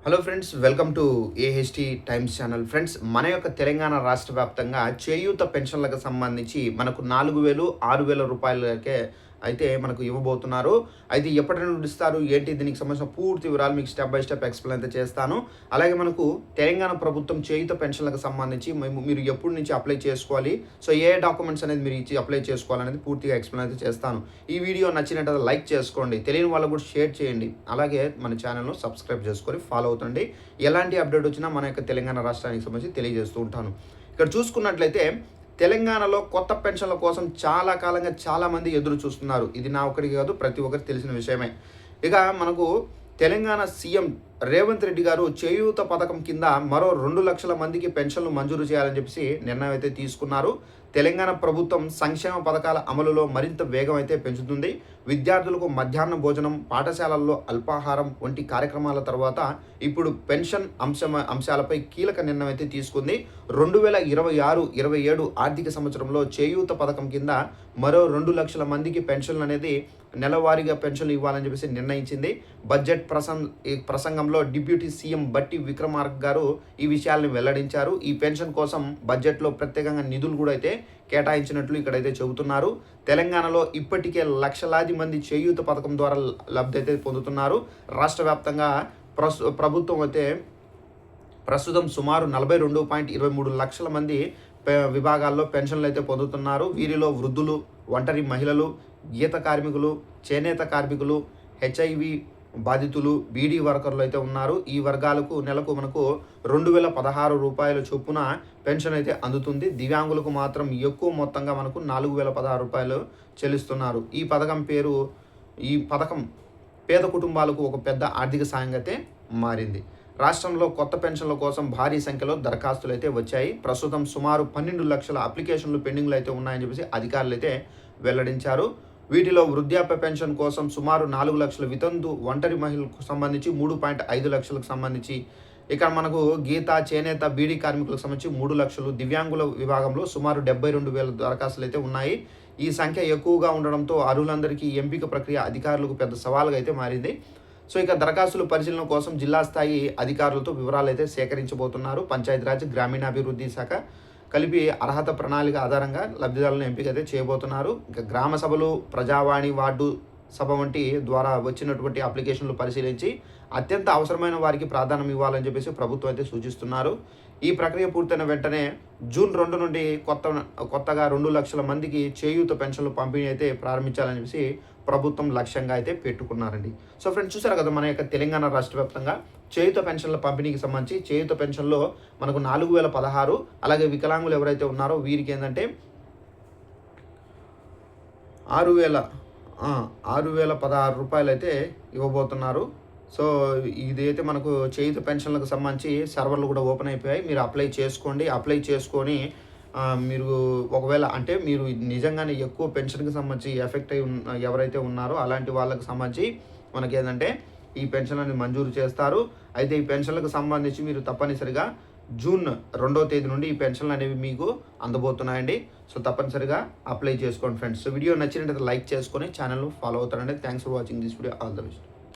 Hello friends, welcome to AHT times channel. Friends, మన యొక్క తెలంగాణ రాష్ట్ర వ్యాప్తంగా చేయూత పెన్షన్లకు సంబంధించి మనకు 4000, 6000 రూపాయలకే అయితే మనకు ఇవ్వబోతున్నారు. అయితే ఎప్పటి నుండి ఇస్తారు, ఏంటి, దీనికి సంబంధించిన పూర్తి వివరాలు మీకు స్టెప్ బై స్టెప్ ఎక్స్ప్లెయిన్ అయితే చేస్తాను. అలాగే మనకు తెలంగాణ ప్రభుత్వం చేయూత పెన్షన్లకు సంబంధించి మీరు ఎప్పటి నుంచి అప్లై చేసుకోవాలి, సో ఏ డాక్యుమెంట్స్ అనేది మీరు ఇచ్చి అప్లై చేసుకోవాలనేది పూర్తిగా ఎక్స్ప్లెయిన్ అయితే చేస్తాను. ఈ వీడియో నచ్చినట్లయితే లైక్ చేసుకోండి, తెలియని వాళ్ళకు కూడా షేర్ చేయండి. అలాగే మన ఛానల్ను సబ్స్క్రైబ్ చేసుకొని ఫాలో అవుతుండండి. ఎలాంటి అప్డేట్ వచ్చినా మన యొక్క తెలంగాణ రాష్ట్రానికి సంబంధించి తెలియజేస్తూ ఉంటాను. ఇక్కడ చూసుకున్నట్లయితే తెలంగాణలో కొత్త పెన్షన్ల కోసం చాలా కాలంగా చాలామంది ఎదురు చూస్తున్నారు. ఇది నా ఒక్కడికి కాదు, ప్రతి ఒక్కరికి తెలిసిన విషయమే. ఇక మనకు తెలంగాణ సీఎం రేవంత్ రెడ్డి గారు చేయూత పథకం కింద మరో 2 లక్షల మందికి పెన్షన్లు మంజూరు చేయాలని చెప్పేసి నిర్ణయం అయితే తీసుకున్నారు. తెలంగాణ ప్రభుత్వం సంక్షేమ పథకాల అమలులో మరింత వేగం అయితే పెంచుతుంది. విద్యార్థులకు మధ్యాహ్న భోజనం, పాఠశాలల్లో అల్పాహారం వంటి కార్యక్రమాల తర్వాత ఇప్పుడు పెన్షన్ అంశాలపై కీలక నిర్ణయం అయితే తీసుకుంది. 2026-27 ఆర్థిక సంవత్సరంలో చేయూత పథకం కింద మరో 2 లక్షల మందికి పెన్షన్లు అనేది నెలవారీగా పెన్షన్లు ఇవ్వాలని చెప్పేసి నిర్ణయించింది. బడ్జెట్ ప్రసంగంలో డిప్యూటీ సీఎం బట్టి విక్రమార్క గారు ఈ విషయాలను వెల్లడించారు. ఈ పెన్షన్ కోసం బడ్జెట్లో ప్రత్యేకంగా నిధులు కూడా అయితే కేటాయించినట్లు ఇక్కడైతే చెబుతున్నారు. తెలంగాణలో ఇప్పటికే లక్షలాది మంది చేయూత పథకం ద్వారా లబ్ధి అయితే పొందుతున్నారు. రాష్ట్ర వ్యాప్తంగా ప్రభుత్వం అయితే ప్రస్తుతం సుమారు 42.23 లక్షల మంది విభాగాల్లో పెన్షన్లు అయితే పొందుతున్నారు. వీరిలో వృద్ధులు, ఒంటరి మహిళలు, గీత కార్మికులు, చేనేత కార్మికులు, హెచ్ఐవి బాధితులు, బీడీ వర్కర్లు అయితే ఉన్నారు. ఈ వర్గాలకు నెలకు మనకు 2016 రూపాయల చొప్పున పెన్షన్ అయితే అందుతుంది. దివ్యాంగులకు మాత్రం ఎక్కువ మొత్తంగా మనకు 4016 రూపాయలు చెల్లిస్తున్నారు. ఈ పథకం పేద కుటుంబాలకు ఒక పెద్ద ఆర్థిక సాయంగా అయితే మారింది. రాష్ట్రంలో కొత్త పెన్షన్ల కోసం భారీ సంఖ్యలో దరఖాస్తులు అయితే వచ్చాయి. ప్రస్తుతం సుమారు 12 లక్షల అప్లికేషన్లు పెండింగ్లు అయితే ఉన్నాయని చెప్పేసి అధికారులు అయితే వెల్లడించారు. వీటిలో వృద్ధాప్య పెన్షన్ కోసం సుమారు 4 లక్షల, వితంతు ఒంటరి మహిళలకు సంబంధించి 3.5 లక్షలకు సంబంధించి, ఇక్కడ మనకు గీత, చేనేత, బీడీ కార్మికులకు సంబంధించి 3 లక్షలు, దివ్యాంగుల విభాగంలో సుమారు 72,000 దరఖాస్తులు అయితే ఉన్నాయి. ఈ సంఖ్య ఎక్కువగా ఉండడంతో అర్హులందరికీ ఎంపిక ప్రక్రియ అధికారులకు పెద్ద సవాలుగా అయితే మారింది. సో ఇక దరఖాస్తుల పరిశీలన కోసం జిల్లా స్థాయి అధికారులతో వివరాలు అయితే సేకరించబోతున్నారు. పంచాయతీరాజ్, గ్రామీణాభివృద్ధి శాఖ కలిపి అర్హత ప్రణాళిక ఆధారంగా లబ్ధిదారులను ఎంపిక అయితే చేయబోతున్నారు. ఇంకా గ్రామ సభలు, ప్రజావాణి, వార్డు సభ వంటి ద్వారా వచ్చినటువంటి అప్లికేషన్లు పరిశీలించి అత్యంత అవసరమైన వారికి ప్రాధాన్యం ఇవ్వాలని చెప్పేసి ప్రభుత్వం అయితే సూచిస్తున్నారు. ఈ ప్రక్రియ పూర్తయిన వెంటనే జూన్ 2 నుండి కొత్తగా 2 లక్షల మందికి చేయూత పెన్షన్లు పంపిణీ అయితే ప్రారంభించాలని చెప్పేసి ప్రభుత్వం లక్ష్యంగా అయితే పెట్టుకున్నారండి. సో ఫ్రెండ్స్, చూసారు కదా మన యొక్క తెలంగాణ రాష్ట్ర వ్యాప్తంగా చేయూత పెన్షన్ల పంపిణీకి సంబంధించి చేయూత పెన్షన్లో మనకు 4016, అలాగే వికలాంగులు ఎవరైతే ఉన్నారో వీరికి ఏంటంటే 6,016 రూపాయలు అయితే ఇవ్వబోతున్నారు. సో ఇదైతే మనకు చేయూత పెన్షన్లకు సంబంధించి సర్వర్లు కూడా ఓపెన్ అయిపోయాయి. మీరు అప్లై చేసుకోండి. అప్లై చేసుకొని మీరు ఒకవేళ అంటే మీరు నిజంగానే ఎక్కువ పెన్షన్కి సంబంధించి ఎఫెక్ట్ అయి ఎవరైతే ఉన్నారో అలాంటి వాళ్ళకి సంబంధించి మనకి ఏంటంటే ఈ పెన్షన్ అనేది మంజూరు చేస్తారు. అయితే ఈ పెన్షన్లకు సంబంధించి మీరు తప్పనిసరిగా జూన్ 2వ తేదీ నుండి ఈ పెన్షన్లు అనేవి మీకు అందబోతున్నాయండి. సో తప్పనిసరిగా అప్లై చేసుకోండి ఫ్రెండ్స్. సో వీడియో నచ్చినట్లయితే లైక్ చేసుకొని ఛానల్ ఫాలో అవుతారండి. Thanks for watching this video. All the best.